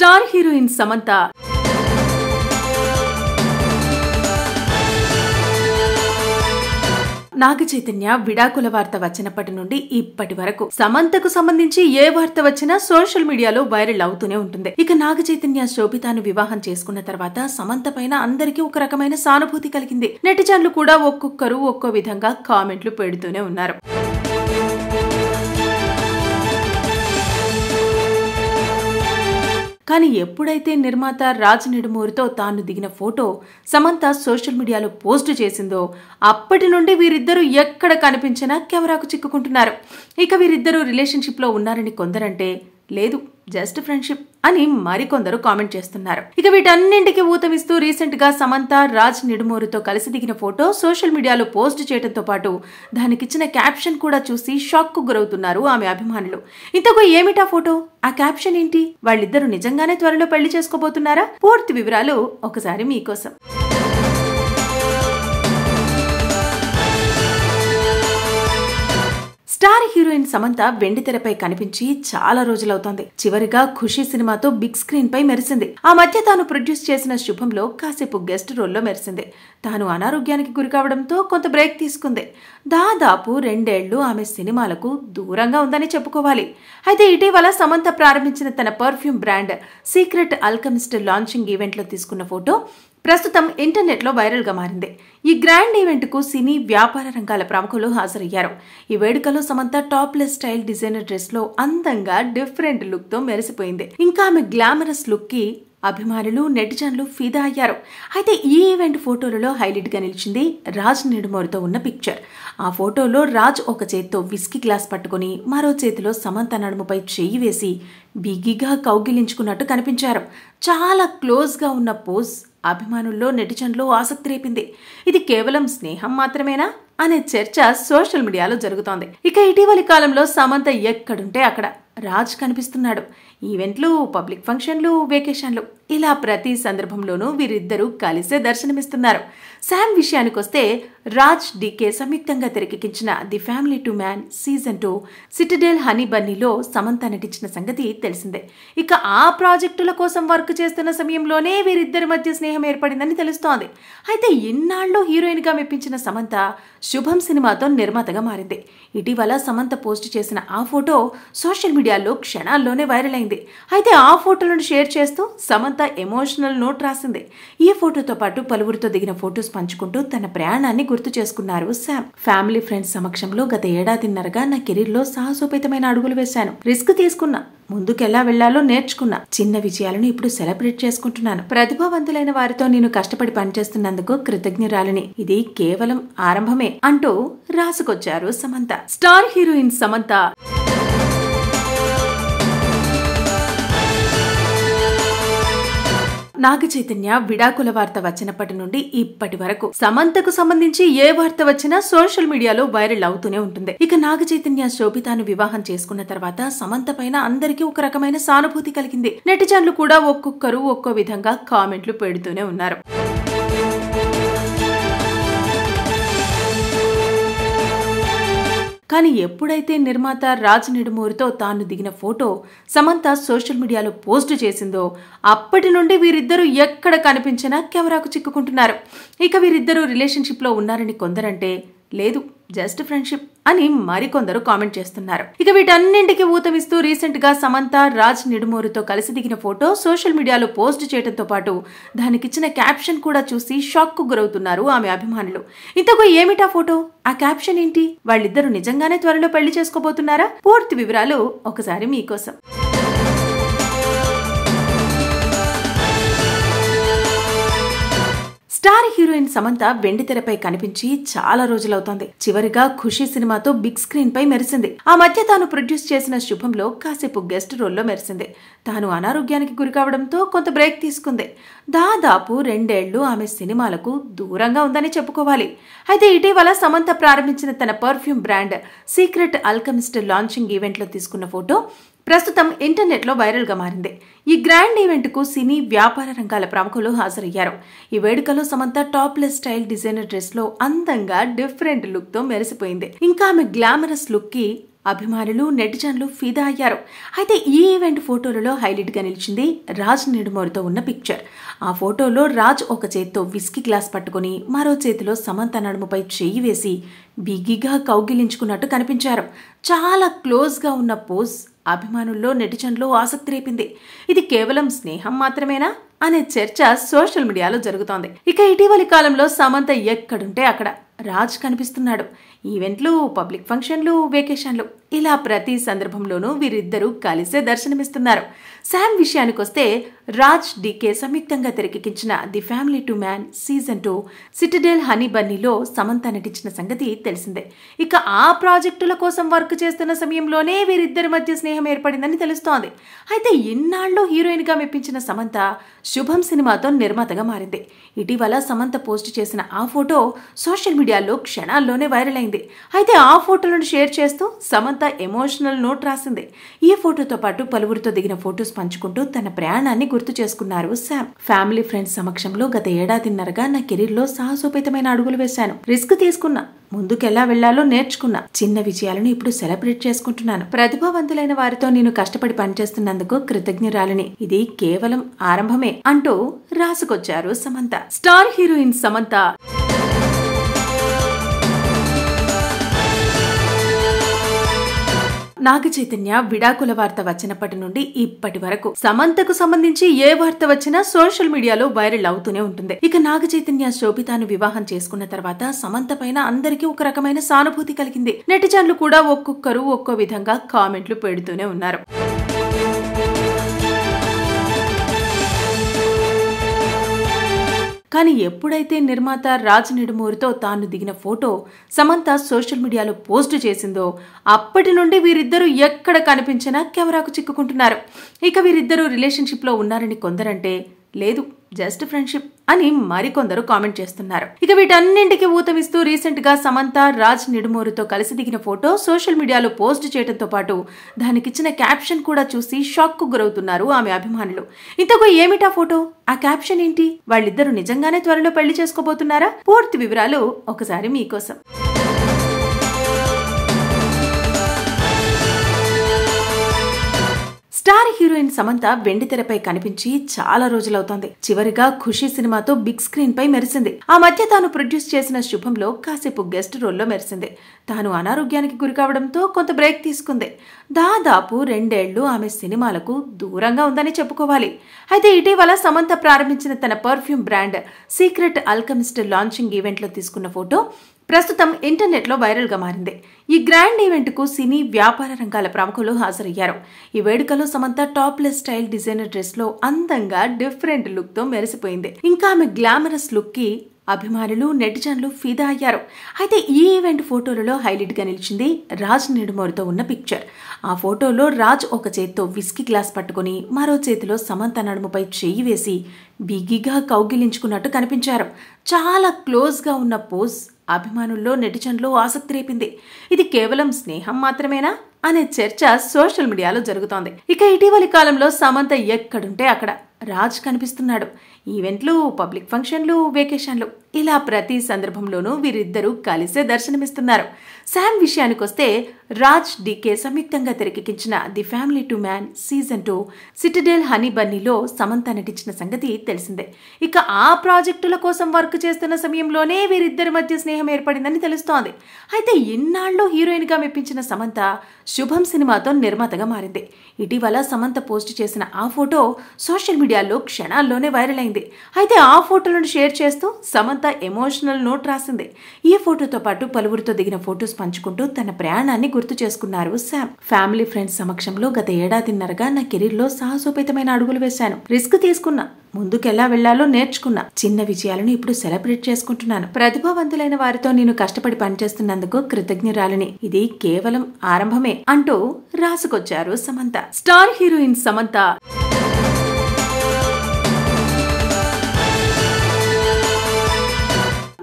Star heroine Samantha Naga Chaitanya విడాకుల వార్త వచ్చినప్పటి నుండి ఇప్పటి వరకు సమంతకు సంబంధించి ఏ వార్త వచ్చినా సోషల్ మీడియాలో వైరల్ అవుతూనే ఉంటుంది. ఇక నాగ చైతన్య శోభితాను వివాహం చేసుకున్న తర్వాత సమంత పైన అందరికీ ఒక రకమైన సానుభూతి కలిగింది. నెటిజన్లు కూడా ఒక్కొక్కరు ఒక్కో విధంగా కామెంట్లు పెడుతూనే ఉన్నారు. కానీ ఎప్పుడైతే నిర్మాత రాజ్ నిడుమూరితో తాను దిగిన ఫోటో సమంత సోషల్ మీడియాలో పోస్ట్ చేసిందో అప్పటి నుండి వీరిద్దరూ ఎక్కడ కనిపించినా కెమెరాకు చిక్కుకుంటున్నారు. ఇక వీరిద్దరూ రిలేషన్షిప్ లో ఉన్నారని కొందరంటే లేదు జస్ట్ ఫ్రెండ్షిప్ అని మరికొందరు కామెంట్ చేస్తున్నారు. ఇక వీటన్నింటికి ఊతమిస్తూ రీసెంట్ గా సమంత రాజ్ నిడుమూరితో కలిసి దిగిన ఫోటో సోషల్ మీడియాలో పోస్ట్ చేయడంతో పాటు దానికిచ్చిన క్యాప్షన్ కూడా చూసి షాక్ కు గురవుతున్నారు ఆమె అభిమానులు. ఇంతకు ఏమిటా ఫోటో, ఆ క్యాప్షన్ ఏంటి, వాళ్ళిద్దరూ నిజంగానే త్వరలో పెళ్లి చేసుకోబోతున్నారా? పూర్తి వివరాలు ఒకసారి మీకోసం. స్టార్ హీరోయిన్ సమంత వెండితెరపై కనిపించి చాలా రోజులవుతోంది. చివరిగా ఖుషీ సినిమాతో బిగ్ స్క్రీన్ పై మెరిసింది. ఆ మధ్య తాను ప్రొడ్యూస్ చేసిన శుభంలో కాసేపు గెస్ట్ రోల్లో మెరిసింది. తాను అనారోగ్యానికి గురికావడంతో కొంత బ్రేక్ తీసుకుంది. దాదాపు 2 ఏళ్లు ఆమె సినిమాలకు దూరంగా ఉందని చెప్పుకోవాలి. అయితే ఇటీవల సమంత ప్రారంభించిన తన perfume brand secret alchemist launching event లో తీసుకున్న ఫోటో ప్రస్తుతం ఇంటర్నెట్ లో వైరల్ గా మారింది. ఈ గ్రాండ్ ఈవెంట్ కు సినీ వ్యాపార రంగాల ప్రముఖులు హాజరయ్యారు. ఈ వేడుకలో Samantha topless style designer dress లో అందంగా డిఫరెంట్ లుక్ తో మెరిసిపోయింది. ఇంకా ఆమె గ్లామరస్ లుక్ కి అభిమానులు నెటిజన్లు ఫిదా అయ్యారు. అయితే ఈ ఈవెంట్ ఫోటోలలో హైలైట్ గా నిలిచింది రాజ్ నిడుమూరితో ఉన్న పిక్చర్. ఆ ఫోటోలో రాజ్ ఒక చేతితో విస్కీ గ్లాస్ పట్టుకుని మరో చేతిలో సమంత నడుముపై చెయ్యి వేసి బిగిగా కౌగిలించుకున్నట్టు కనిపించారు. చాలా క్లోజ్ గా ఉన్న పోజ్ అభిమానుల్లో నెటిజన్లో ఆసక్తి రేపింది. ఇది కేవలం స్నేహం మాత్రమేనా అనే చర్చ సోషల్ మీడియాలో జరుగుతోంది. ఇక ఇటీవలి కాలంలో సమంత ఎక్కడుంటే అక్కడ రాజ్ కనిపిస్తున్నాడు. ఈవెంట్లు, పబ్లిక్ ఫంక్షన్లు, వెకేషన్లు ఇలా ప్రతి సందర్భంలోనూ వీరిద్దరూ కలిసే దర్శనమిస్తున్నారు. శామ్ విషయానికొస్తే రాజ్ డీకే సంయుక్తంగా తెరకెక్కించిన the family two man season 2 Citadel honey బన్నీలో సమంత నటించిన సంగతి తెలిసిందే. ఇక ఆ ప్రాజెక్టుల కోసం వర్క్ చేస్తున్న సమయంలోనే వీరిద్దరి మధ్య స్నేహం ఏర్పడిందని తెలుస్తోంది. అయితే ఇన్నాళ్ళు హీరోయిన్ గా మెప్పించిన సమంత శుభం సినిమాతో నిర్మాతగా మారింది. ఇటీవల సమంత పోస్ట్ చేసిన ఆ ఫోటో సోషల్ మీడియాలో క్షణాల్లోనే వైరల్ అయింది. అయితే ఆ ఫోటోలను షేర్ చేస్తూ సమంత ఎమోషనల్ నోట్ రాసింది. ఈ ఫోటోతో పాటు పలువురితో దిగిన ఫోటోస్ పంచుకుంటూ తన ప్రయాణాన్ని గుర్తు చేసుకున్నారు శామ్. ఫ్యామిలీ ఫ్రెండ్స్ సమక్షంలో గత ఏడాదిన్నరగా నా కెరీర్ లో సాహసోపేతమైన అడుగులు వేశాను. రిస్క్ తీసుకున్నా, ముందుకెలా వెళ్లాలో నేర్చుకున్నా. చిన్న విజయాలను ఇప్పుడు సెలబ్రేట్ చేసుకుంటున్నాను. ప్రతిభావంతులైన వారితో నేను కష్టపడి పనిచేస్తున్నందుకు కృతజ్ఞురాలిని. ఇది కేవలం ఆరంభమే అంటూ రాసుకొచ్చారు సమంత. స్టార్ హీరోయిన్ సమంత నాగ చైతన్య విడాకుల వార్త వచ్చినప్పటి నుండి ఇప్పటి వరకు సమంతకు సంబంధించి ఏ వార్త వచ్చినా సోషల్ మీడియాలో వైరల్ అవుతూనే ఉంటుంది. ఇక నాగ చైతన్య శోభితాను వివాహం చేసుకున్న తర్వాత సమంత పైన అందరికీ ఒక రకమైన సానుభూతి కలిగింది. నెటిజన్లు కూడా ఒక్కొక్కరు ఒక్కో విధంగా కామెంట్లు పెడుతూనే ఉన్నారు. కానీ ఎప్పుడైతే నిర్మాత రాజ్ నిడుమూరితో తాను దిగిన ఫోటో సమంత సోషల్ మీడియాలో పోస్ట్ చేసిందో అప్పటి నుండి వీరిద్దరూ ఎక్కడ కనిపించినా కెమెరాకు చిక్కుకుంటున్నారు. ఇక వీరిద్దరూ రిలేషన్షిప్ లో ఉన్నారని కొందరంటే లేదు జస్ట్ ఫ్రెండ్షిప్ అని మరికొందరు కామెంట్ చేస్తున్నారు. ఇక వీటన్నింటికి ఊతమిస్తూ రీసెంట్ గా సమంత రాజ్ నిడుమూరితో కలిసి దిగిన ఫోటో సోషల్ మీడియాలో పోస్ట్ చేయడంతో పాటు దానికిచ్చిన క్యాప్షన్ కూడా చూసి షాక్ కు గురవుతున్నారు ఆమె అభిమానులు. ఇంతకు ఏమిటా ఫోటో, ఆ క్యాప్షన్ ఏంటి, వాళ్ళిద్దరూ నిజంగానే త్వరలో పెళ్లి చేసుకోబోతున్నారా? పూర్తి వివరాలు ఒకసారి మీకోసం. స్టార్ హీరోయిన్ సమంత వెండితెరపై కనిపించి చాలా రోజులవుతోంది. చివరిగా ఖుషీ సినిమాతో బిగ్ స్క్రీన్ పై మెరిసింది. ఆ మధ్య తాను ప్రొడ్యూస్ చేసిన శుభంలో కాసేపు గెస్ట్ రోల్లో మెరిసింది. తాను అనారోగ్యానికి గురికావడంతో కొంత బ్రేక్ తీసుకుంది. దాదాపు 2 ఏళ్లు ఆమె సినిమాలకు దూరంగా ఉందని చెప్పుకోవాలి. అయితే ఇటీవల సమంత ప్రారంభించిన తన perfume brand secret alchemist launching event లో తీసుకున్న ఫోటో ప్రస్తుతం ఇంటర్నెట్ లో వైరల్ గా మారింది. ఈ గ్రాండ్ ఈవెంట్ కు సినీ వ్యాపార రంగాల ప్రముఖులు హాజరయ్యారు. ఈ వేడుకలో Samantha topless style designer dress లో అందంగా డిఫరెంట్ లుక్ తో మెరిసిపోయింది. ఇంకా ఆమె గ్లామరస్ లుక్ కి అభిమానులు నెటిజన్లు ఫిదా అయ్యారు. అయితే ఈ ఈవెంట్ ఫోటోలలో హైలైట్ గా నిలిచింది రాజ్ నిడుమోరుతో ఉన్న పిక్చర్. ఆ ఫోటోలో రాజ్ ఒక చేత్తో విస్కీ గ్లాస్ పట్టుకుని మరో చేతిలో సమంత నడుముపై చెయ్యి వేసి బిగిగా కౌగిలించుకున్నట్టు కనిపించారు. చాలా క్లోజ్ గా ఉన్న పోజ్ అభిమానుల్లో నెటిజన్లో ఆసక్తి రేపింది. ఇది కేవలం స్నేహం మాత్రమేనా అనే చర్చ సోషల్ మీడియాలో జరుగుతోంది. ఇక ఇటీవలి కాలంలో సమంత ఎక్కడుంటే అక్కడ రాజ్ కనిపిస్తున్నాడు. ఈవెంట్లు, పబ్లిక్ ఫంక్షన్లు, వెకేషన్లు ఇలా ప్రతి సందర్భంలోనూ వీరిద్దరూ కలిసే దర్శనమిస్తున్నారు. శామ్ విషయానికొస్తే రాజ్ డీకే సంయుక్తంగా తెరకెక్కించిన the family two man season 2 Citadel honey బన్నీలో సమంత నటించిన సంగతి తెలిసిందే. ఇక ఆ ప్రాజెక్టుల కోసం వర్క్ చేస్తున్న సమయంలోనే వీరిద్దరి మధ్య స్నేహం ఏర్పడిందని తెలుస్తోంది. అయితే ఇన్నాళ్ళు హీరోయిన్ గా మెప్పించిన సమంత శుభం సినిమాతో నిర్మాతగా మారింది. ఇటీవల సమంత పోస్ట్ చేసిన ఆ ఫోటో సోషల్ మీడియాలో క్షణాల్లోనే వైరల్ అయింది. అయితే ఆ ఫోటోలను షేర్ చేస్తూ సమంత ఎమోషనల్ నోట్ రాసింది. ఈ ఫోటోతో పాటు పలువురితో దిగిన ఫోటోస్ పంచుకుంటూ తన ప్రయాణాన్ని గుర్తు చేసుకున్నారు శామ్. ఫ్యామిలీ ఫ్రెండ్స్ సమక్షంలో గత ఏడాదిన్నరగా నా కెరీర్ లో సాహసోపేతమైన అడుగులు వేశాను. రిస్క్ తీసుకున్నా, ముందుకెలా వెళ్లాలో నేర్చుకున్నా. చిన్న విజయాలను ఇప్పుడు సెలబ్రేట్ చేసుకుంటున్నాను. ప్రతిభావంతులైన వారితో నేను కష్టపడి పనిచేస్తున్నందుకు కృతజ్ఞురాలిని. ఇది కేవలం ఆరంభమే అంటూ రాసుకొచ్చారు సమంత. స్టార్ హీరోయిన్ సమంత నాగ చైతన్య విడాకుల వార్త వచ్చినప్పటి నుండి ఇప్పటి వరకు సమంతకు సంబంధించి ఏ వార్త వచ్చినా సోషల్ మీడియాలో వైరల్ అవుతూనే ఉంటుంది. ఇక నాగ చైతన్య శోభితాను వివాహం చేసుకున్న తర్వాత సమంత పైన అందరికీ ఒక రకమైన సానుభూతి కలిగింది. నెటిజన్లు కూడా ఒక్కొక్కరు ఒక్కో విధంగా కామెంట్లు పెడుతూనే ఉన్నారు. కానీ ఎప్పుడైతే నిర్మాత రాజ్ నిడుమోరుతో తాను దిగిన ఫోటో సమంత సోషల్ మీడియాలో పోస్ట్ చేసిందో అప్పటి నుండి వీరిద్దరూ ఎక్కడ కనిపించినా కెమెరాకు చిక్కుకుంటున్నారు. ఇక వీరిద్దరూ రిలేషన్షిప్ లో ఉన్నారని కొందరంటే లేదు, జస్ట్ ఫ్రెండ్షిప్ అని మరికొందరు కామెంట్ చేస్తున్నారు. ఇక వీటన్నింటికి ఊతమిస్తూ రీసెంట్ గా సమంత రాజ్ నిడుమోరుతో కలిసి దిగిన ఫోటో సోషల్ మీడియాలో పోస్ట్ చేయడంతో పాటు దానికిచ్చిన క్యాప్షన్ కూడా చూసి షాక్ కు గురవుతున్నారు ఆమె అభిమానులు. ఇంతకు ఏమిటా ఫోటో, ఆ క్యాప్షన్ ఏంటి, వాళ్ళిద్దరూ నిజంగానే త్వరలో పెళ్లి చేసుకోబోతున్నారా? పూర్తి వివరాలు ఒకసారి మీకోసం. స్టార్ హీరోయిన్ సమంత వెండితెరపై కనిపించి చాలా రోజులవుతోంది. చివరిగా ఖుషీ సినిమాతో బిగ్ స్క్రీన్ పై మెరిసింది. ఆ మధ్య తాను ప్రొడ్యూస్ చేసిన శుభంలో కాసేపు గెస్ట్ రోల్లో మెరిసింది. తాను అనారోగ్యానికి గురికావడంతో కొంత బ్రేక్ తీసుకుంది. దాదాపు 2 ఏళ్లు ఆమె సినిమాలకు దూరంగా ఉందని చెప్పుకోవాలి. అయితే ఇటీవల సమంత ప్రారంభించిన తన perfume brand secret alchemist launching event లో తీసుకున్న ఫోటో ప్రస్తుతం ఇంటర్నెట్ లో వైరల్ గా మారింది. ఈ గ్రాండ్ ఈవెంట్ కు సినీ వ్యాపార రంగాల ప్రముఖులు హాజరయ్యారు. ఈ వేడుకలో Samantha topless style designer dress లో అందంగా డిఫరెంట్ లుక్ తో మెరిసిపోయింది. ఇంకా ఆమె గ్లామరస్ లుక్ కి అభిమానులు నెటిజన్లు ఫిదా అయ్యారు. అయితే ఈ ఈవెంట్ ఫోటోలలో హైలైట్ గా నిలిచింది రాజ్ నిడుమోరుతో ఉన్న పిక్చర్. ఆ ఫోటోలో రాజ్ ఒక చేత్తో విస్కీ గ్లాస్ పట్టుకుని మరో చేతిలో సమంత నడుముపై చెయ్యి వేసి బిగిగా కౌగిలించుకున్నట్టు కనిపించారు. చాలా క్లోజ్ గా ఉన్న పోజ్ అభిమానుల్లో నెటిజన్లో ఆసక్తి రేపింది. ఇది కేవలం స్నేహం మాత్రమేనా అనే చర్చ సోషల్ మీడియాలో జరుగుతోంది. ఇక ఇటీవలి కాలంలో సమంత ఎక్కడుంటే అక్కడ రాజ్ కనిపిస్తున్నాడు. ఈవెంట్లు, పబ్లిక్ ఫంక్షన్లు, వెకేషన్లు ఇలా ప్రతి సందర్భంలోనూ వీరిద్దరూ కలిసే దర్శనమిస్తున్నారు. శామ్ విషయానికొస్తే రాజ్ డీకే సంయుక్తంగా తెరకెక్కించిన the family two man season 2 Citadel honey బన్నీలో సమంత నటించిన సంగతి తెలిసిందే. ఇక ఆ ప్రాజెక్టుల కోసం వర్క్ చేస్తున్న సమయంలోనే వీరిద్దరి మధ్య స్నేహం ఏర్పడిందని తెలుస్తోంది. అయితే ఇన్నాళ్ళు హీరోయిన్ గా మెప్పించిన సమంత శుభం సినిమాతో నిర్మాతగా మారింది. ఇటీవల సమంత పోస్ట్ చేసిన ఆ ఫోటో సోషల్ మీడియాలో క్షణాల్లోనే వైరల్ అయింది. అయితే ఆ ఫోటోలను షేర్ చేస్తూ సమంత ఎమోషనల్ నోట్ రాసింది. ఈ ఫోటోతో పాటు పలువురితో దిగిన ఫోటోస్ పంచుకుంటూ తన ప్రయాణాన్ని గుర్తు చేసుకున్నారు శామ్. ఫ్యామిలీ ఫ్రెండ్స్ సమక్షంలో గత ఏడాదిన్నరగా నా కెరీర్ లో సాహసోపేతమైన అడుగులు వేశాను. రిస్క్ తీసుకున్నా, ముందుకెలా వెళ్లాలో నేర్చుకున్నా. చిన్న విజయాలను ఇప్పుడు సెలబ్రేట్ చేసుకుంటున్నాను. ప్రతిభావంతులైన వారితో నేను కష్టపడి పనిచేస్తున్నందుకు కృతజ్ఞురాలిని. ఇది కేవలం ఆరంభమే అంటూ రాసుకొచ్చారు సమంత. స్టార్ హీరోయిన్ సమంత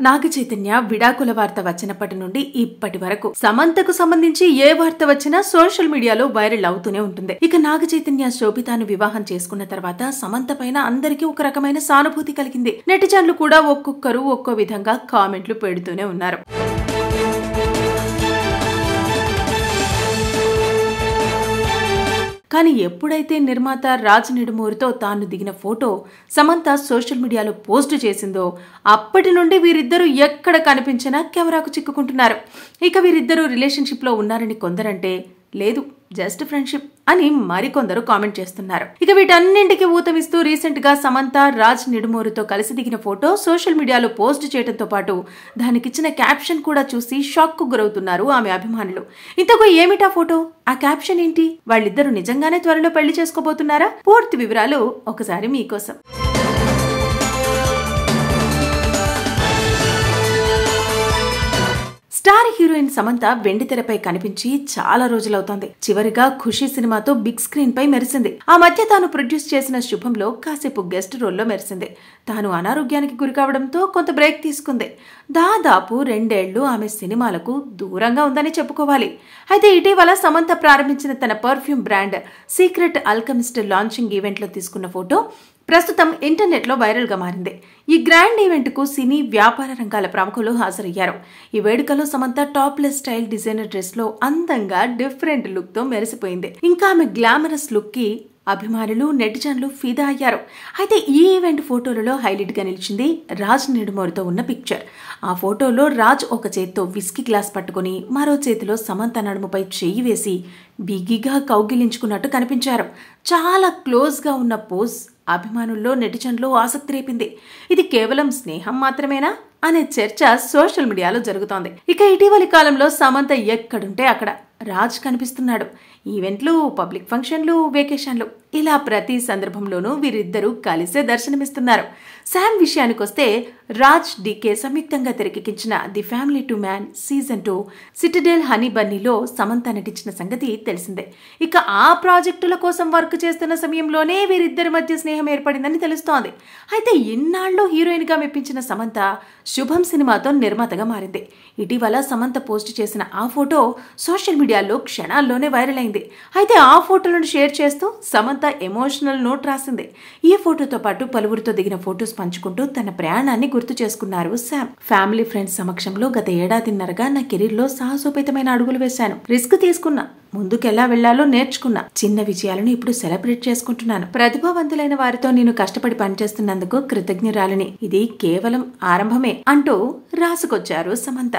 నాగ చైతన్య విడాకుల వార్త వచ్చినప్పటి నుండి ఇప్పటి వరకు సమంతకు సంబంధించి ఏ వార్త వచ్చినా సోషల్ మీడియాలో వైరల్ అవుతూనే ఉంటుంది. ఇక నాగ చైతన్య శోభితాను వివాహం చేసుకున్న తర్వాత సమంత పైన అందరికీ ఒక రకమైన సానుభూతి కలిగింది. నెటిజన్లు కూడా ఒక్కొక్కరు ఒక్కో విధంగా కామెంట్లు పెడుతూనే ఉన్నారు. కానీ ఎప్పుడైతే నిర్మాత రాజ్ నిడుమూరితో తాను దిగిన ఫోటో సమంత సోషల్ మీడియాలో పోస్ట్ చేసిందో అప్పటి నుండి వీరిద్దరూ ఎక్కడ కనిపించినా కెమెరాకు చిక్కుకుంటున్నారు. ఇక వీరిద్దరూ రిలేషన్షిప్లో ఉన్నారని కొందరంటే, లేదు జస్ట్ ఫ్రెండ్షిప్ అని మరికొందరు కామెంట్ చేస్తున్నారు. ఇక వీటన్నింటికి ఊతమిస్తూ రీసెంట్ గా సమంత రాజ్ నిడుమూరితో కలిసి దిగిన ఫోటో సోషల్ మీడియాలో పోస్ట్ చేయడంతో పాటు దానికిచ్చిన క్యాప్షన్ కూడా చూసి షాక్ కు గురవుతున్నారు ఆమె అభిమానులు. ఇంతకు ఏమిటా ఫోటో, ఆ క్యాప్షన్ ఏంటి, వాళ్ళిద్దరూ నిజంగానే త్వరలో పెళ్లి చేసుకోబోతున్నారా? పూర్తి వివరాలు ఒకసారి మీకోసం. స్టార్ హీరోయిన్ సమంత వెండితెరపై కనిపించి చాలా రోజులవుతోంది. చివరిగా ఖుషీ సినిమాతో బిగ్ స్క్రీన్ పై మెరిసింది. ఆ మధ్య తాను ప్రొడ్యూస్ చేసిన శుభంలో కాసేపు గెస్ట్ రోల్లో మెరిసింది. తాను అనారోగ్యానికి గురికావడంతో కొంత బ్రేక్ తీసుకుంది. దాదాపు 2 ఏళ్లు ఆమె సినిమాలకు దూరంగా ఉందని చెప్పుకోవాలి. అయితే ఇటీవల సమంత ప్రారంభించిన తన perfume brand secret alchemist launching ఈవెంట్లో తీసుకున్న ఫోటో ప్రస్తుతం ఇంటర్నెట్లో వైరల్ గా మారింది. ఈ గ్రాండ్ ఈవెంట్ కు సినీ వ్యాపార రంగాల ప్రముఖులు హాజరయ్యారు. ఈ వేడుకలో Samantha topless style designer dress లో అందంగా డిఫరెంట్ లుక్ తో మెరిసిపోయింది. ఇంకా ఆమె గ్లామరస్ లుక్ కి అభిమానులు నెటిజన్లు ఫిదా అయ్యారు. అయితే ఈ ఈవెంట్ ఫోటోలలో హైలైట్ గా నిలిచింది రాజ్ నిడుమూరితో ఉన్న పిక్చర్. ఆ ఫోటోలో రాజ్ ఒక చేత్తో విస్కీ గ్లాస్ పట్టుకుని మరో చేతిలో సమంత నడుముపై చెయ్యి వేసి బిగిగా కౌగిలించుకున్నట్టు కనిపించారు. చాలా క్లోజ్ గా ఉన్న పోజ్ అభిమానుల్లో నెటిజన్లో ఆసక్తి రేపింది. ఇది కేవలం స్నేహం మాత్రమేనా అనే చర్చ సోషల్ మీడియాలో జరుగుతోంది. ఇక ఇటీవలి కాలంలో సమంత ఎక్కడుంటే అక్కడ రాజ్ కనిపిస్తున్నాడు. ఈవెంట్లు, పబ్లిక్ ఫంక్షన్లు, వెకేషన్లు ఇలా ప్రతి సందర్భంలోనూ వీరిద్దరూ కలిసే దర్శనమిస్తున్నారు. శామ్ విషయానికొస్తే రాజ్ డీకే సంయుక్తంగా తెరకెక్కించిన the family two man season 2 Citadel honey బన్నీలో సమంత నటించిన సంగతి తెలిసిందే. ఇక ఆ ప్రాజెక్టుల కోసం వర్క్ చేస్తున్న సమయంలోనే వీరిద్దరి మధ్య స్నేహం ఏర్పడిందని తెలుస్తోంది. అయితే ఇన్నాళ్ళు హీరోయిన్ గా మెప్పించిన సమంత శుభం సినిమాతో నిర్మాతగా మారింది. ఇటీవల సమంత పోస్ట్ చేసిన ఆ ఫోటో సోషల్ మీడియాలో క్షణాల్లోనే వైరల్ అయింది. అయితే ఆ ఫోటోలను షేర్ చేస్తూ సమంత ఎమోషనల్ నోట్ రాసింది. ఈ ఫోటోతో పాటు పలువురితో దిగిన ఫోటోస్ పంచుకుంటూ తన ప్రయాణాన్ని గుర్తు చేసుకున్నారు శామ్. ఫ్యామిలీ ఫ్రెండ్స్ సమక్షంలో గత ఏడాదిన్నరగా నా కెరీర్ లో సాహసోపేతమైన అడుగులు వేశాను. రిస్క్ తీసుకున్నా, ముందుకెలా వెళ్లాలో నేర్చుకున్నా. చిన్న విజయాలను ఇప్పుడు సెలబ్రేట్ చేసుకుంటున్నాను. ప్రతిభావంతులైన వారితో నేను కష్టపడి పనిచేస్తున్నందుకు కృతజ్ఞురాలిని. ఇది కేవలం ఆరంభమే అంటూ రాసుకొచ్చారు సమంత.